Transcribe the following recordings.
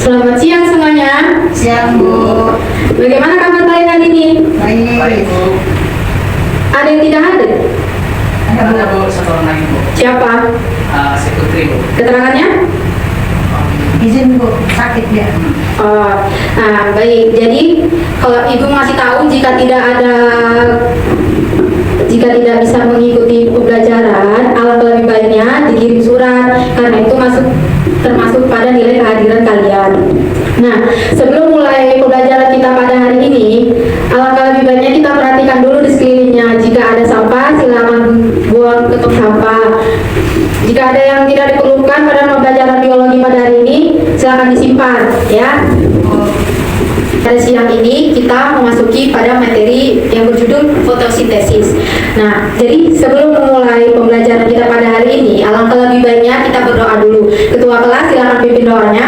Selamat siang semuanya. Siang, Bu. Bagaimana kabar kalian hari ini? Baik. Bu. Ada yang tidak hadir? Ada Bu, satu orang lagi Bu. Siapa? Sekutri Bu. Keterangannya? Izin, Bu. Sakit dia. Oh, nah baik. Jadi kalau ibu masih tahu jika tidak bisa mengikuti pembelajaran, alangkah lebih baiknya dikirim surat karena itu termasuk pada nilai kehadiran kalian. Nah, sebelum mulai pembelajaran kita pada hari ini, alangkah lebih baiknya kita perhatikan dulu di sekelilingnya. Jika ada sampah, silakan buang ke tong sampah. Jika ada yang tidak diperlukan pada pembelajaran biologi pada hari ini, silakan disimpan, ya. Pada siang ini kita memasuki pada materi yang berjudul fotosintesis. Nah, jadi sebelum memulai pembelajaran kita pada hari ini, alangkah lebih baiknya kita berdoa dulu. Ketua kelas silakan pimpin doanya.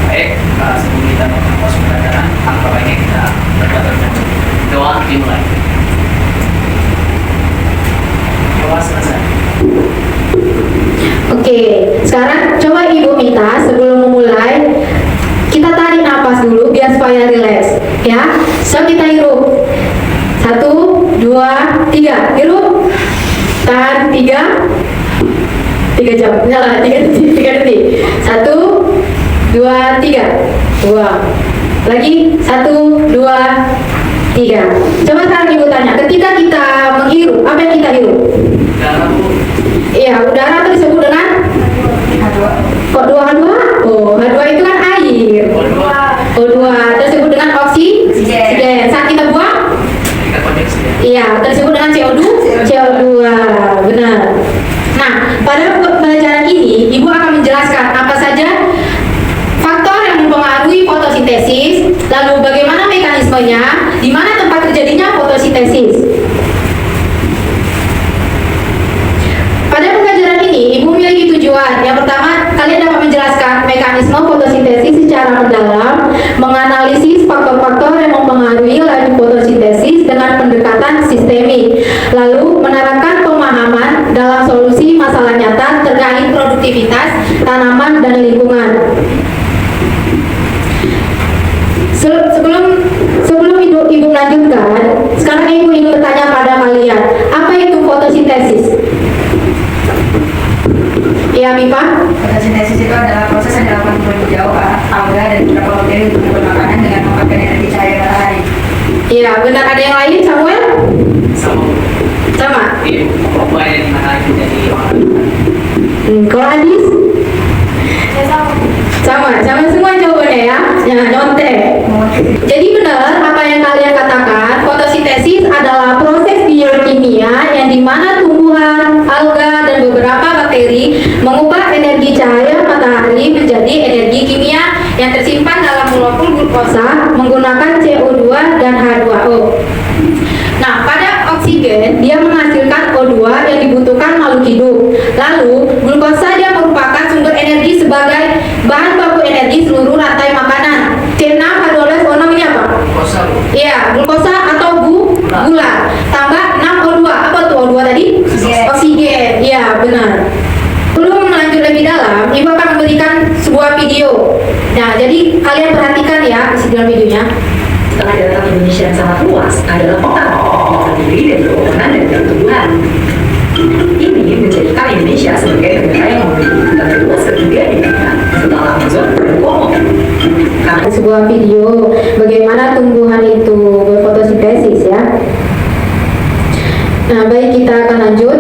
Baik, sebelum kita masuk pembelajaran, alangkah baiknya kita berdoa dulu. Doa dimulai. Doa selesai. Oke, sekarang coba ibu minta sebelum memulai kita tarik napas dulu biar supaya rileks, ya. So kita hirup. 1, 2, 3. Hirup. Tahan 3 jam. Nyala 3 detik. 1, 2, 3. Buang. Lagi 1, 2, 3. Coba sekarang ibu tanya, ketika kita menghirup, apa yang kita hirup? Udara Bu. Iya, udara itu disebut dengan kok H2? Oh, H2 itu kan air. O2 tersebut dengan oksigen. Saat kita buang? Karbon dioksida. Iya, tersebut dengan CO2. Benar. Nah, pada pembelajaran ini, Ibu akan menjelaskan apa saja faktor yang mempengaruhi fotosintesis, lalu bagaimana mekanismenya, di mana tempat terjadinya fotosintesis. Pada pembelajaran ini, Ibu memiliki tujuan. Yang pertama, kalian dapat menjelaskan mekanisme fotosintesis secara mendalam, menganalisis faktor-faktor yang mempengaruhi laju fotosintesis dengan pendekatan sistemik, lalu menerapkan pemahaman dalam solusi masalah nyata terkait produktivitas tanaman dan lingkungan. Sebelum Ibu melanjutkan, sekarang Ibu ingin bertanya pada kalian, apa itu fotosintesis? Ya, Mipa? Fotosintesis itu adalah proses yang dilakukan terlebih jauh alga dan beberapa bakteri untuk membuat makanan dengan memanfaatkan energi cahaya matahari. Iya, benar. Ada yang lain, Samuel? Sama Bu. Sama? Iya, upaya yang matahari menjadi Kalau Adis? Sama semua jawabannya ya. Jangan nyontek. Jadi benar apa yang kalian katakan, fotosintesis adalah proses biokimia yang dimana tumbuhan, alga, dan beberapa bakteri mengubah energi cahaya matahari menjadi energi kimia yang tersimpan dalam molekul glukosa menggunakan CO2 dan H2O. Nah, pada oksigen dia menghasilkan O2 yang dibutuhkan makhluk hidup. Lalu, glukosa dia merupakan sumber energi sebagai bahan baku energi seluruh rantai makanan. C6H12O6 ini apa? glukosa Bu. Iya, glukosa atau gula. Tambah 6O2. Apa tuh O2 tadi? Oksigen. Iya, benar. Sebelum melanjut lebih dalam, Ibu akan memberikan sebuah video. Nah, jadi kalian perhatikan ya isi dalam videonya. Setelah data Indonesia yang sangat luas adalah hutan yang terdiri dari pepohonan dan tumbuhan. Ini menjadikan Indonesia sebagai negara yang memiliki hutan terluas ketiga di dunia setelah Amazon dan Kongo. Karena Sebuah video bagaimana tumbuhan itu berfotosintesis ya. Nah, baik, kita akan lanjut.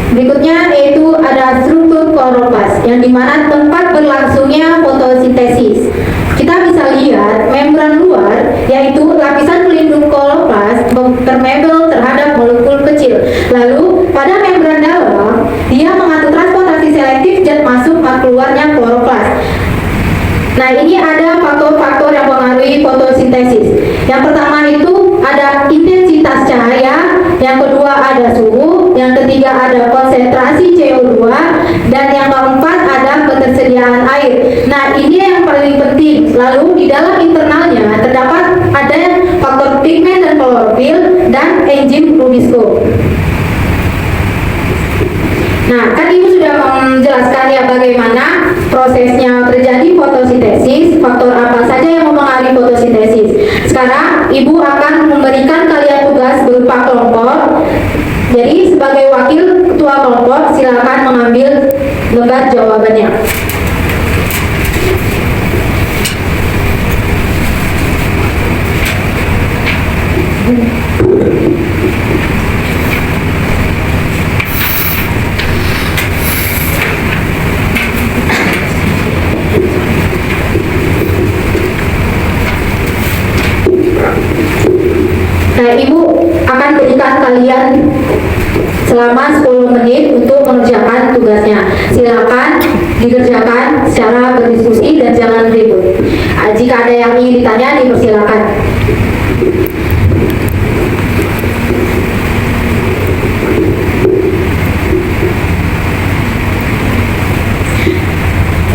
Berikutnya yaitu ada struktur kloroplas yang dimana tempat berlangsungnya fotosintesis. Kita bisa lihat membran luar yaitu lapisan pelindung kloroplas permeabel terhadap molekul kecil. Lalu pada membran dalam dia mengatur transportasi selektif zat masuk dan keluarnya kloroplas. Nah, ini ada faktor-faktor yang mempengaruhi fotosintesis. Yang pertama itu ada intensitas cahaya, yang kedua ada suhu, yang ketiga ada konsentrasi CO2, dan yang keempat ada ketersediaan air. Nah, ini yang paling penting. Lalu di dalam internalnya terdapat ada faktor pigmen dan klorofil dan enzim Rubisco. Nah, kan Ibu sudah menjelaskan ya bagaimana prosesnya terjadi fotosintesis, faktor apa saja yang mempengaruhi fotosintesis. Sekarang Ibu akan memberikan kalian tugas berupa kelompok. Jadi sebagai wakil ketua kelompok silakan mengambil lembar jawabannya. Nah, Ibu akan berikan kalian selama 10 menit untuk mengerjakan tugasnya. Silakan dikerjakan secara berdiskusi dan jangan ribut. Jika ada yang ingin ditanya, dipersilakan.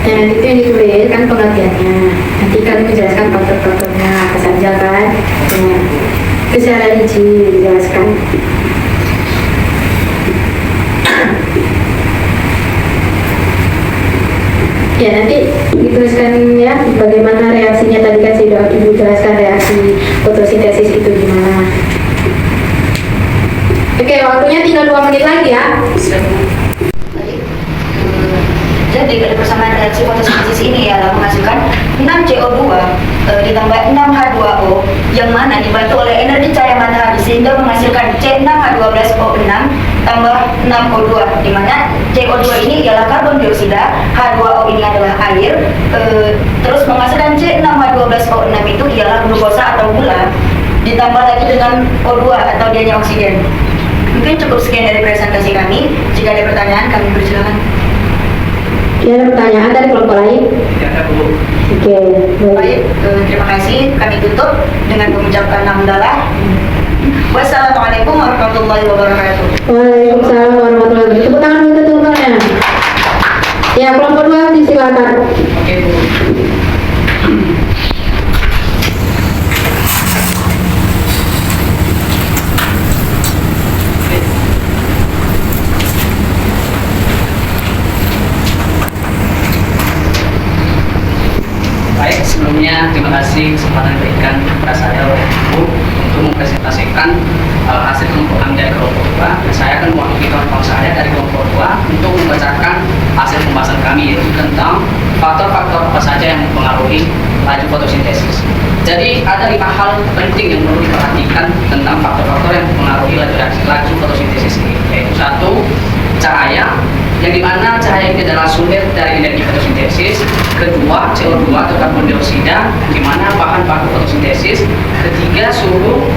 Nah, itu yang ditulis kan pengertiannya. Nanti kalian menjelaskan faktor-faktornya apa saja kan. Nah, secara rinci dijelaskan. Ya, nanti dituliskan ya bagaimana reaksinya. Tadi kan sudah Ibu jelaskan reaksi fotosintesis itu gimana. Oke, waktunya tinggal 2 menit lagi ya. Jadi dari persamaan reaksi fotosintesis ini ialah menghasilkan 6 CO2 ditambah 6 H2O yang mana dibantu oleh energi cahaya matahari sehingga menghasilkan C6H12O6 tambah 6O2, di mana CO2 ini ialah karbon dioksida, H2O ini adalah air, terus menghasilkan C6H12O6 itu ialah glukosa atau gula, ditambah lagi dengan O2 atau dianya oksigen. Mungkin cukup sekian dari presentasi kami. Jika ada pertanyaan, kami persilakan. Ya, ada pertanyaan dari kelompok lain? Ya, ada Bu. Oke, baik. Baik, terima kasih. Kami tutup dengan mengucapkan hamdalah. Wassalamualaikum warahmatullahi wabarakatuh. Waalaikumsalam warahmatullahi wabarakatuh. Tepuk tangan untuk teman-temannya. Ya, kelompok 2 disilakan. Oke Bu. Baik, sebelumnya terima kasih kesempatan diberikan kepada saya oleh Ibu untuk mempresentasikan hasil kelompok kami dari kelompok 2. Saya akan mewakili kawan-kawan saya dari kelompok 2 untuk membacakan hasil pembahasan kami, yaitu tentang faktor-faktor apa saja yang mempengaruhi laju fotosintesis. Jadi ada 5 hal penting yang perlu diperhatikan tentang faktor-faktor yang mempengaruhi laju fotosintesis ini, yaitu 1, cahaya, yang dimana cahaya ini adalah sumber dari energi fotosintesis. Kedua, CO2 atau karbon dioksida, yang dimana bahan baku fotosintesis. Ketiga, suhu,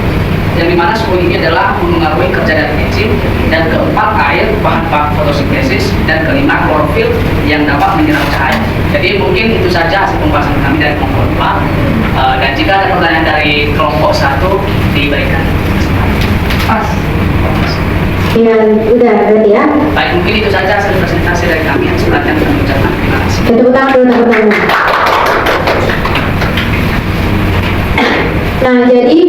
yang dimana suhu ini adalah mempengaruhi kerja dari enzim. Dan keempat, air, bahan baku fotosintesis. Dan kelima, klorofil yang dapat menyerap cahaya. Jadi mungkin itu saja hasil pembahasan kami dari kelompok 2. Dan jika ada pertanyaan dari kelompok 1, diberikan. Ya, udah berarti ya. Baik, mungkin itu saja hasil presentasi dari kami. Silakan kami ucapkan terima kasih. Tepuk tangan dulu, tepuk tangan. Nah, jadi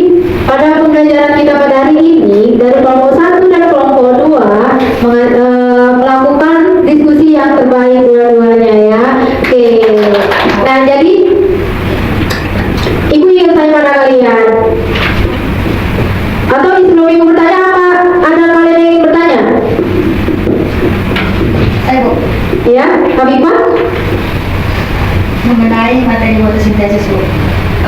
pada pembelajaran kita pada hari ini dari kelompok 1 dan kelompok 2 melakukan diskusi yang terbaik dua-duanya ya. Oke. Nah, jadi Ibu ingin tanya pada kalian, atau sebelum Ibu bertanya, apa ada kalian yang ingin bertanya? Saya Bu, Ya, Habibah? mengenai materi fotosintesis Bu.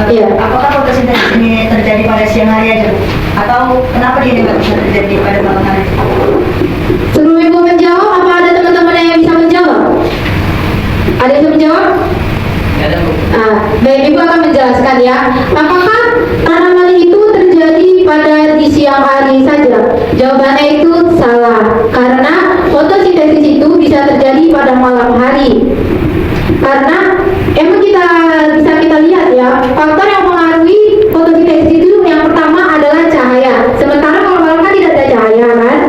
Iya. Apakah fotosintesis ini terjadi pada siang hari aja Bu? Atau kenapa dia nggak bisa terjadi pada malam hari? Sebelum Ibu menjawab, apa ada teman-teman yang bisa menjawab? Ada yang bisa menjawab? Ya, ada Bu. Baik, Ibu akan menjelaskan ya. Apakah tanaman itu terjadi pada di siang hari saja? Jawabannya itu salah. Karena fotosintesis itu bisa terjadi pada malam hari. Karena emang bisa kita lihat ya, faktor yang mempengaruhi fotosintesis itu yang pertama adalah cahaya. Sementara kalau malam kan tidak ada cahaya kan?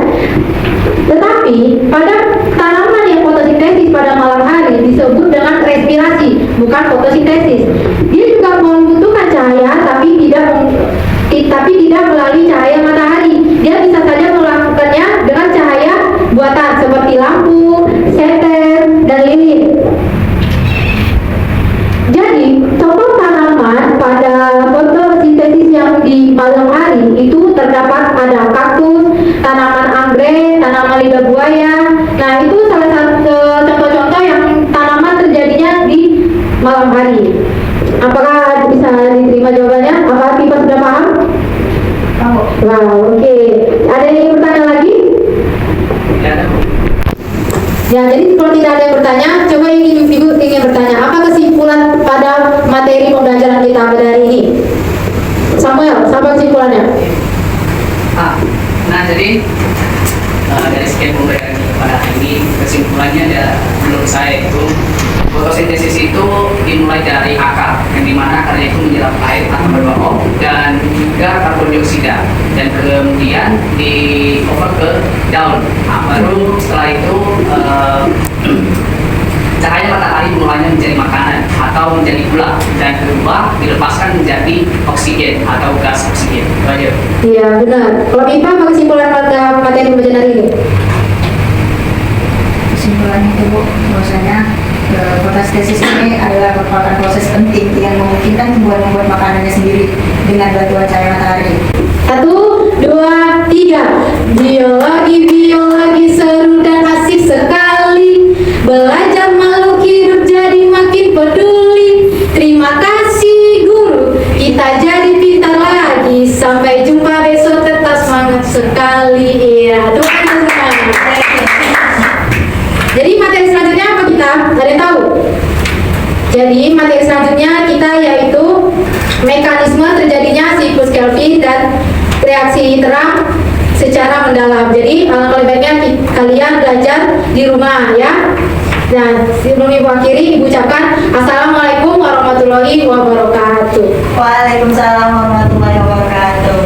Tetapi pada tanaman yang fotosintesis pada malam hari disebut dengan respirasi, bukan fotosintesis. Dia juga membutuhkan cahaya, tapi tidak melalui cahaya matahari. Dia bisa saja melakukannya dengan cahaya buatan seperti lampu, seter, dan lilin. Jadi, contoh tanaman pada fotosintesis yang di malam hari itu terdapat ada kaktus, tanaman anggrek, tanaman lidah buaya. Nah, itu salah satu contoh-contoh yang tanaman terjadinya di malam hari. Apakah bisa diterima jawabannya? Apakah kita sudah paham? Tahu. Wow, oke. Ada yang ingin bertanya lagi? Ya, ada, Bu. Ya, jadi kalau tidak ada yang bertanya, coba Ibu ingin bertanya, apa kesimpulan pada materi pembelajaran kita pada hari ini? Samuel, apa kesimpulannya? Nah, jadi dari sekian pembelajaran kita pada hari ini, kesimpulannya ya menurut saya itu fotosintesis itu dimulai dari akar, yang dimana akarnya itu menyerap air atau berbau dan juga karbon dioksida, dan kemudian di over ke daun. Nah, baru setelah itu cahaya matahari mulanya menjadi makanan atau menjadi gula, dan kedua dilepaskan menjadi oksigen atau gas oksigen. Itu aja. Iya, benar. Kalau Mipa, apa kesimpulan pada materi pembelajaran hari ini? Kesimpulannya itu Bu, bahwasanya fotosintesis ini adalah merupakan proses penting yang memungkinkan tumbuhan membuat makanannya sendiri dengan bantuan cahaya matahari. 1, 2, 3. Biologi seru dan asik sekali. Belajar makhluk hidup jadi makin peduli. Terima kasih guru, kita jadi pintar lagi. Sampai jumpa besok, tetap semangat sekali. Iya, terima kasih. Jadi materi selanjutnya apa kita? Ada yang tahu? Jadi materi selanjutnya kita yaitu mekanisme terjadinya siklus Kelvin dan reaksi terang secara mendalam. Jadi alangkah lebih baiknya kalian belajar di rumah ya. Dan sebelum Ibu akhiri, Ibu ucapkan Assalamualaikum warahmatullahi wabarakatuh. Waalaikumsalam warahmatullahi wabarakatuh.